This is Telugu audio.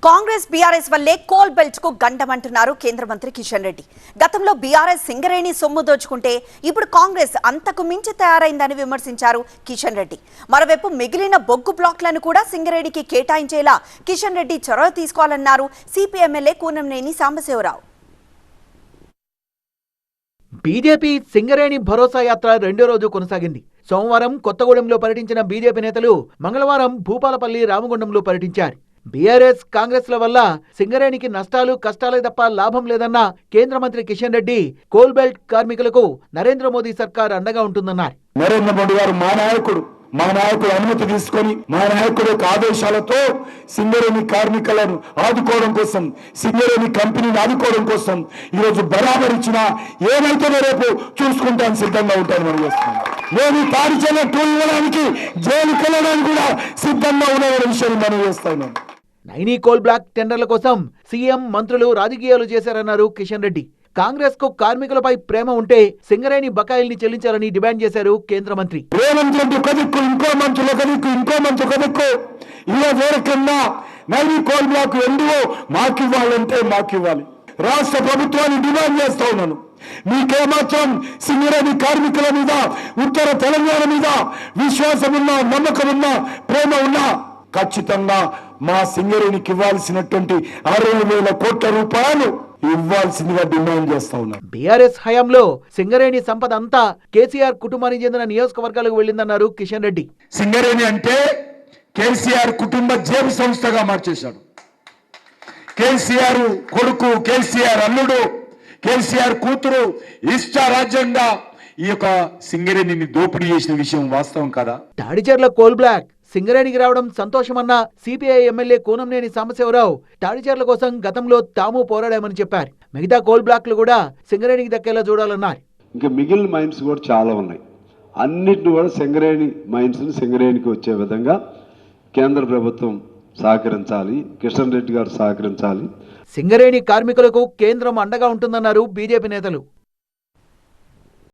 కాంగ్రెస్ బీఆర్ఎస్ వల్లే కోల్ బెల్ట్ కు గండమంటున్నారు కేంద్ర మంత్రి కిషన్ రెడ్డి. గతంలో బీఆర్ఎస్ సింగరేణి సొమ్ము దోచుకుంటే ఇప్పుడు కాంగ్రెస్ అంతకు మించి తయారైందని విమర్శించారు కిషన్ రెడ్డి. మరోవైపు మిగిలిన బొగ్గు బ్లాక్లను కూడా సింగరేణికి కేటాయించేలా కిషన్ రెడ్డి చొరవ తీసుకోవాలన్నారు CPI MLA Kunamneni Sambasivarao. BJP Singareni భరోసా యాత్ర రెండో రోజు కొనసాగింది. సోమవారం కొత్తగూడెంలో పర్యటించిన బీజేపీ నేతలు మంగళవారం భూపాలపల్లి, రామగుండంలో పర్యటించారు. బీఆర్ఎస్, కాంగ్రెస్ ల వల్ల సింగరేణికి నష్టాలు, కష్టాలే తప్ప లాభం లేదన్న కేంద్ర మంత్రి కిషన్ రెడ్డి కోల్ బెల్ట్ కార్మికులకు నరేంద్ర మోదీ సర్కార్ అండగా ఉంటుందన్నారు. నరేంద్ర మోదీ గారు మా నాయకుడు అనుమతి తీసుకొని మా నాయకుడు యొక్క ఆదేశాలతో సింగరేణి కార్మికులను ఆదుకోవడం కోసం, సింగరేణి కంపెనీని ఆదుకోవడం కోసం ఈరోజు బరాబర్ ఇచ్చిన ఏమైతే రేపు చూసుకుంటాను సిద్ధంగా ఉంటాను. మనం చేస్తున్నాం. నేను తాడిచెల్ల టూల్ ఇవ్వడానికి, జైలుకి వెళ్ళడానికి కూడా సిద్ధంగా ఉన్న విషయాన్ని మనం చేస్తాను. నైనీ కోల్ బ్లాక్ టెండర్ల కోసం సీఎం, మంత్రులు రాజకీయాలు చేశారన్నారు కిషన్ రెడ్డి. కాంగ్రెస్ కు కార్మికులపై ప్రేమ ఉంటే సింగరేణి బకాయిల్ని చెల్లించాలని డిమాండ్ చేశారు కేంద్ర మంత్రి. రేవంత్ రెడ్డి ఒక దిక్కు, ఇంకో మంత్రులు ఒక దిక్కు, ఇంకో మంత్రి ఒక దిక్కు, ఇలా వేరే కింద నైనీ కోల్ బ్లాక్ ఎందువో మాకివ్వాలంటే మాకివ్వాలి. రాష్ట్ర ప్రభుత్వాన్ని డిమాండ్ చేస్తా ఉన్నాను. మీకేమాత్రం సింగరేణి కార్మికుల మీద, ఉత్తర తెలంగాణ మీద విశ్వాసం ఉన్నా, నమ్మకం ఉన్నా, ప్రేమ ఉన్నా ఖచ్చితంగా మా సింగరేణికి ఇవ్వాల్సినటువంటి 60,000 కోట్ల రూపాయలు ఇవ్వాల్సిందిగా డిమాండ్ చేస్తా ఉన్నారు. బీఆర్ఎస్ హయాంలో సింగరేణి సంపద అంతా కేసీఆర్ కుటుంబానికి చెందిన నియోజకవర్గాలకు వెళ్ళిందన్నారు కిషన్ రెడ్డి. సింగరేణి అంటే కేసీఆర్ కుటుంబ జేబు సంస్థగా మార్చేశాడు. కేసీఆర్ కొడుకు, కేసీఆర్ అల్లుడు, కేసీఆర్ కూతురు ఇష్టారాజ్యంగా ఈ యొక్క సింగరేణిని దోపిడీ చేసిన విషయం వాస్తవం కదా. తాడిచెర్ల కోల్ బ్లాక్ సింగరేణికి రావడం సంతోషమన్న సిపిఐ ఎమ్మెల్యే కూనంనేని సాంబశివరావు తాడిచెర్ల కోసం గతంలో తాము పోరాడామని చెప్పారు. మిగతా కోల్ బ్లాక్లు కూడా సింగరేణికి దక్కేలా చూడాలన్నారు. ఇంకా మిగిలిన మైన్స్ కూడా చాలా ఉన్నాయి. అన్నిటిని కూడా సింగరేణి మైన్స్ సింగరేణికి వచ్చే విధంగా కేంద్ర ప్రభుత్వం సహకరించాలి, కిషన్ రెడ్డి గారు సహకరించాలి. సింగరేణి కార్మికులకు కేంద్రం అండగా ఉంటుందన్నారు బీజేపీ నేతలు.